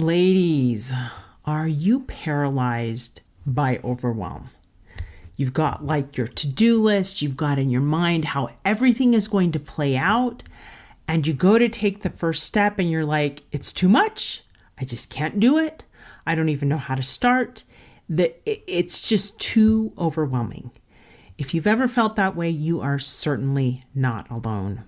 Ladies, are you paralyzed by overwhelm? You've got like your to-do list, you've got in your mind how everything is going to play out, and you go to take the first step and you're like, it's too much. I just can't do it. I don't even know how to start. It's just too overwhelming. If you've ever felt that way, you are certainly not alone.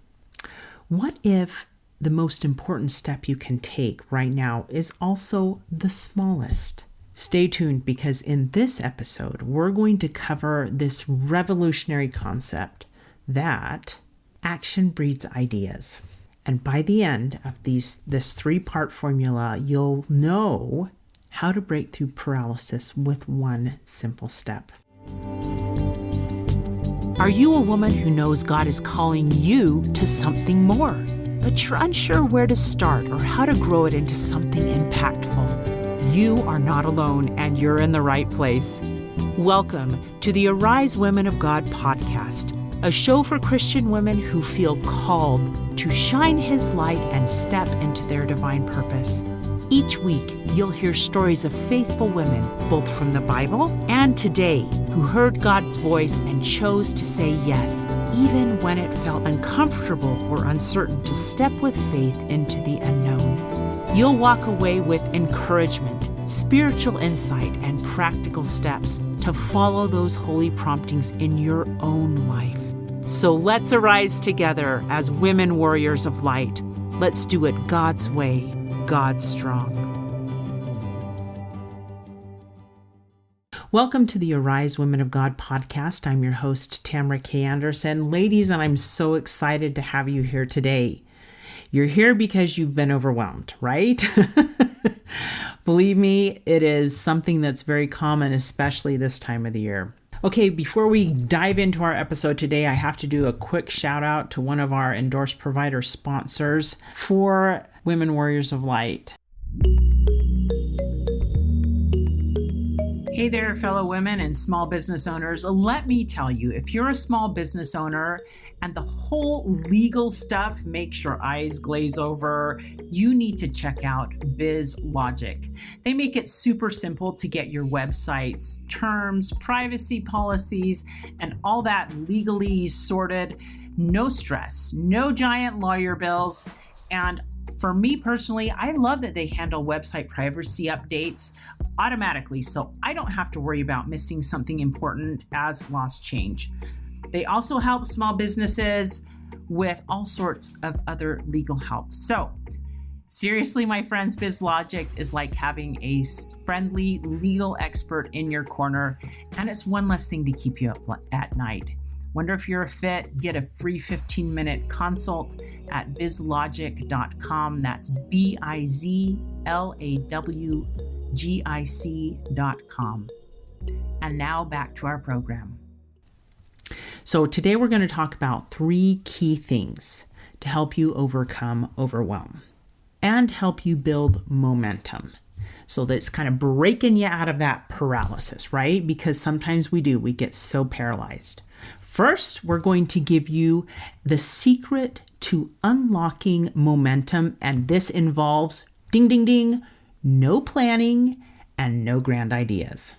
What if the most important step you can take right now is also the smallest? Stay tuned, because in this episode, we're going to cover this revolutionary concept that action breeds ideas. And by the end of this 3-part formula, you'll know how to break through paralysis with one simple step. Are you a woman who knows God is calling you to something more, but you're unsure where to start or how to grow it into something impactful? You are not alone, and you're in the right place. Welcome to the Arise Women of God podcast, a show for Christian women who feel called to shine His light and step into their divine purpose. Each week, you'll hear stories of faithful women, both from the Bible and today, who heard God's voice and chose to say yes, even when it felt uncomfortable or uncertain to step with faith into the unknown. You'll walk away with encouragement, spiritual insight, and practical steps to follow those holy promptings in your own life. So let's arise together as women warriors of light. Let's do it God's way, God strong. Welcome to the Arise Women of God podcast. I'm your host, Tamara K. Anderson. Ladies, and I'm so excited to have you here today. You're here because you've been overwhelmed, right? Believe me, it is something that's very common, especially this time of the year. Okay, before we dive into our episode today, I have to do a quick shout out to one of our endorsed provider sponsors for Women Warriors of Light. Hey there, fellow women and small business owners. Let me tell you, if you're a small business owner and the whole legal stuff makes your eyes glaze over, you need to check out BizLogic. They make it super simple to get your website's terms, privacy policies, and all that legally sorted. No stress, no giant lawyer bills. And for me personally, I love that they handle website privacy updates automatically, so I don't have to worry about missing something important as laws change. They also help small businesses with all sorts of other legal help. So seriously, my friends, BizLogic is like having a friendly legal expert in your corner, and it's one less thing to keep you up at night. Wonder if you're a fit? Get a free 15-minute consult at bizlogic.com. That's bizlawgic.com. And now back to our program. So today we're going to talk about 3 key things to help you overcome overwhelm and help you build momentum. So that's kind of breaking you out of that paralysis, right? Because sometimes we get so paralyzed. First, we're going to give you the secret to unlocking momentum, and this involves, ding, ding, ding, no planning and no grand ideas.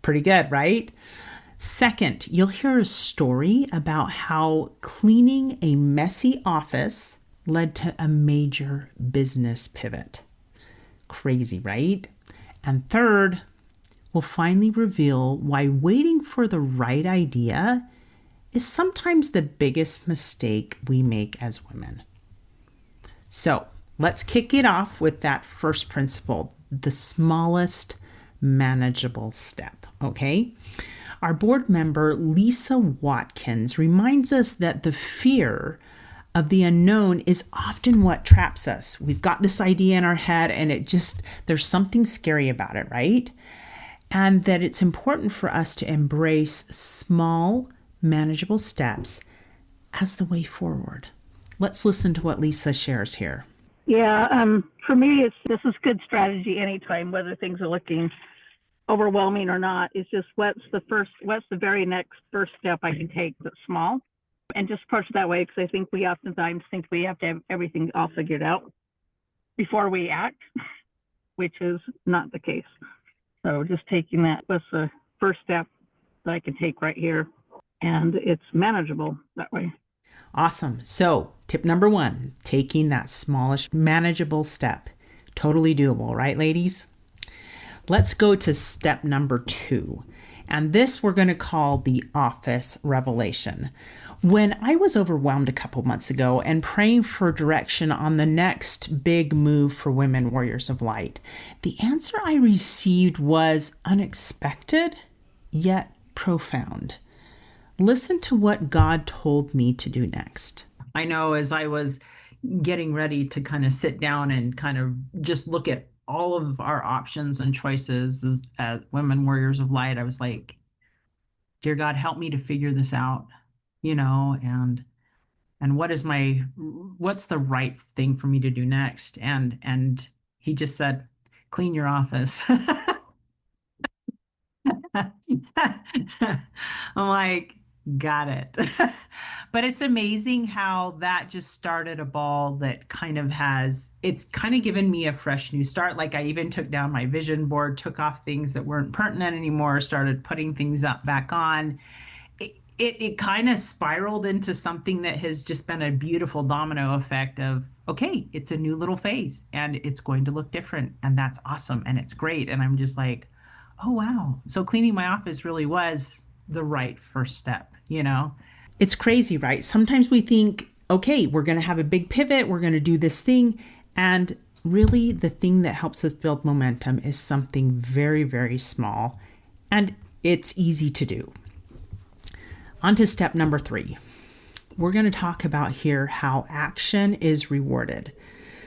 Pretty good, right? Second, you'll hear a story about how cleaning a messy office led to a major business pivot. Crazy, right? And third, we'll finally reveal why waiting for the right idea is sometimes the biggest mistake we make as women. So let's kick it off with that first principle, the smallest manageable step, okay? Our board member, Leisa Watkins, reminds us that the fear of the unknown is often what traps us. We've got this idea in our head and there's something scary about it, right? And that it's important for us to embrace small, manageable steps as the way forward. Let's listen to what Leisa shares here. Yeah, for me, this is good strategy anytime, whether things are looking overwhelming or not. It's just what's the very next first step I can take that's small, and just approach it that way, because I think we oftentimes think we have to have everything all figured out before we act. which is not the case. So just taking that was the first step that I can take right here, and it's manageable that way. Awesome. So tip number 1, taking that smallest manageable step. Totally doable, right, ladies? Let's go to step number 2. And this we're going to call the office revelation. When I was overwhelmed a couple months ago and praying for direction on the next big move for Women Warriors of Light, the answer I received was unexpected, yet profound. Listen to what God told me to do next. I know as I was getting ready to kind of sit down and kind of just look at all of our options and choices as Women Warriors of Light, I was like, dear God, help me to figure this out, and what's the right thing for me to do next? And he just said, clean your office. I'm like, got it. But it's amazing how that just started a ball that it's kind of given me a fresh new start. Like I even took down my vision board, took off things that weren't pertinent anymore, started putting things up back on. It kind of spiraled into something that has just been a beautiful domino effect of, okay, it's a new little phase and it's going to look different. And that's awesome. And it's great. And I'm just like, oh, wow. So cleaning my office really was the right first step, It's crazy, right? Sometimes we think, okay, we're going to have a big pivot. We're going to do this thing. And really the thing that helps us build momentum is something very, very small. And it's easy to do. On to step number 3. We're going to talk about here how action is rewarded.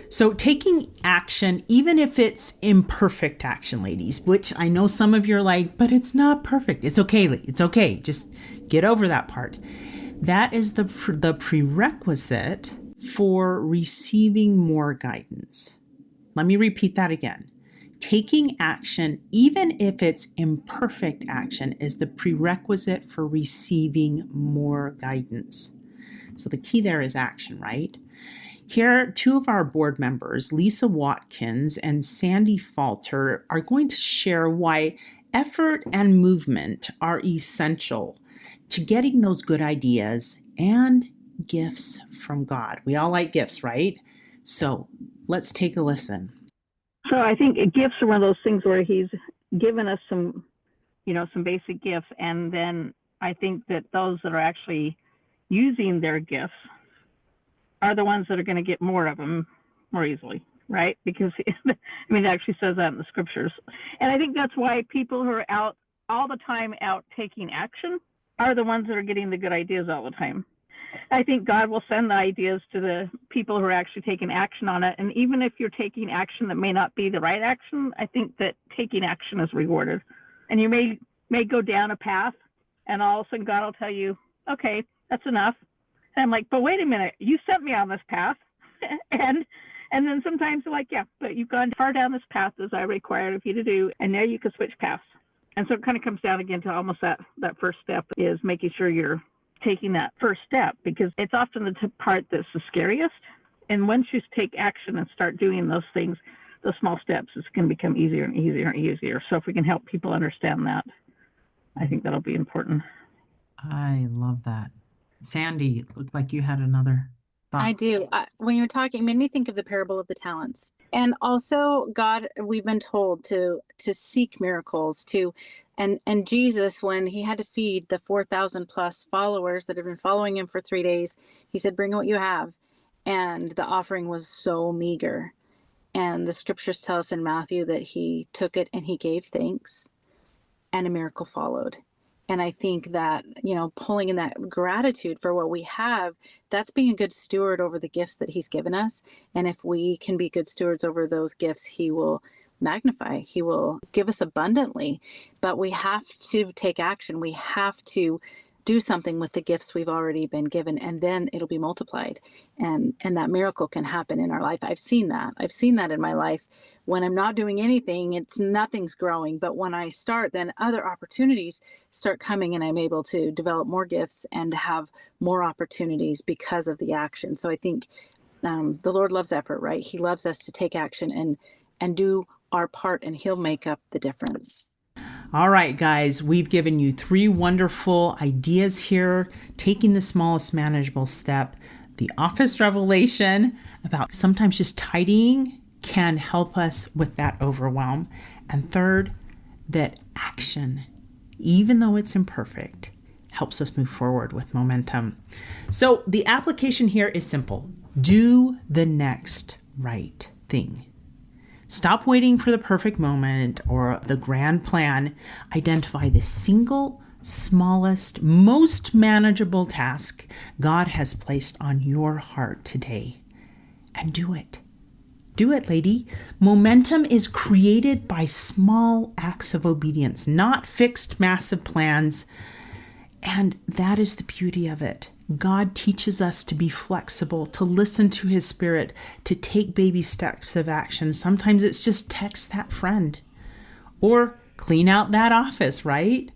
So taking action, even if it's imperfect action, ladies, which I know some of you are like, but it's not perfect. It's okay. It's okay. Just get over that part. That is the prerequisite for receiving more guidance. Let me repeat that again. Taking action, even if it's imperfect action, is the prerequisite for receiving more guidance. So the key there is action, right? Here, 2 of our board members, Leisa Watkins and Sandy Falter, are going to share why effort and movement are essential to getting those good ideas and gifts from God. We all like gifts, right? So let's take a listen. So I think gifts are one of those things where he's given us some basic gifts. And then I think that those that are actually using their gifts are the ones that are going to get more of them more easily, right? Because, it actually says that in the scriptures. And I think that's why people who are out all the time out taking action are the ones that are getting the good ideas all the time. I think God will send the ideas to the people who are actually taking action on it. And even if you're taking action that may not be the right action, I think that taking action is rewarded. And you may go down a path and all of a sudden God will tell you, okay, that's enough. And I'm like, but wait a minute, you sent me on this path. and then sometimes they're like, yeah, but you've gone far down this path as I required of you to do. And now you can switch paths. And so it kind of comes down again to almost that first step is making sure you're taking that first step, because it's often the part that's the scariest. And once you take action and start doing those things, those small steps, it's going to become easier and easier and easier. So if we can help people understand that, I think that'll be important. I love that. Sandy, it looked like you had another thought. I do. When you were talking, it made me think of the parable of the talents. And also, God, we've been told to seek miracles, and Jesus, when he had to feed the 4,000 plus followers that had been following him for 3 days, he said, bring what you have. And the offering was so meager. And the scriptures tell us in Matthew that he took it and he gave thanks, and a miracle followed. And I think that, pulling in that gratitude for what we have, that's being a good steward over the gifts that he's given us. And if we can be good stewards over those gifts, he will magnify, he will give us abundantly. But we have to take action. We have to do something with the gifts we've already been given, and then it'll be multiplied. And that miracle can happen in our life. I've seen that in my life. When I'm not doing anything, nothing's growing. But when I start, then other opportunities start coming, and I'm able to develop more gifts and have more opportunities because of the action. So I think the Lord loves effort, right? He loves us to take action and do our part and He'll make up the difference. All right, guys, we've given you 3 wonderful ideas here. Taking the smallest manageable step, the office revelation about sometimes just tidying can help us with that overwhelm. And third, that action, even though it's imperfect, helps us move forward with momentum. So the application here is simple. Do the next right thing. Stop waiting for the perfect moment or the grand plan. Identify the single, smallest, most manageable task God has placed on your heart today, and do it. Do it, lady. Momentum is created by small acts of obedience, not fixed, massive plans. And that is the beauty of it. God teaches us to be flexible, to listen to His Spirit, to take baby steps of action. Sometimes it's just text that friend or clean out that office, right?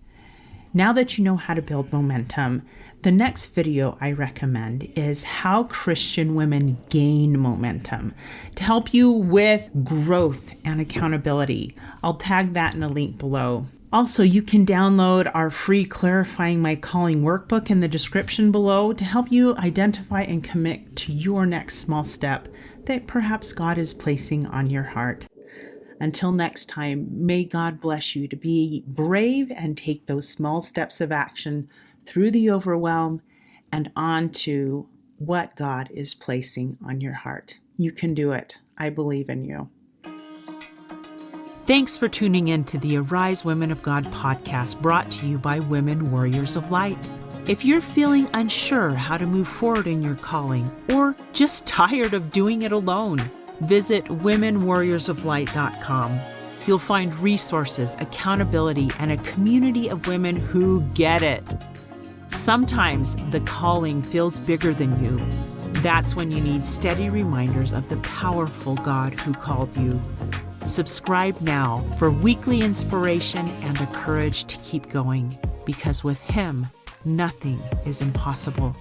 Now that you know how to build momentum, the next video I recommend is how Christian women gain momentum to help you with growth and accountability. I'll tag that in a link below. Also, you can download our free Clarifying My Calling workbook in the description below to help you identify and commit to your next small step that perhaps God is placing on your heart. Until next time, may God bless you to be brave and take those small steps of action through the overwhelm and on to what God is placing on your heart. You can do it. I believe in you. Thanks for tuning in to the Arise Women of God podcast, brought to you by Women Warriors of Light. If you're feeling unsure how to move forward in your calling or just tired of doing it alone, visit womenwarriorsoflight.com. You'll find resources, accountability, and a community of women who get it. Sometimes the calling feels bigger than you. That's when you need steady reminders of the powerful God who called you. Subscribe now for weekly inspiration and the courage to keep going, because with Him, nothing is impossible.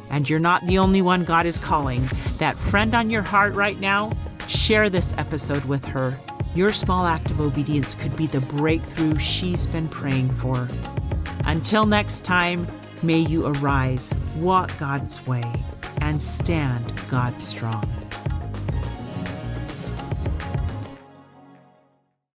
And you're not the only one God is calling. That friend on your heart right now, share this episode with her. Your small act of obedience could be the breakthrough she's been praying for. Until next time, may you arise, walk God's way, and stand God strong.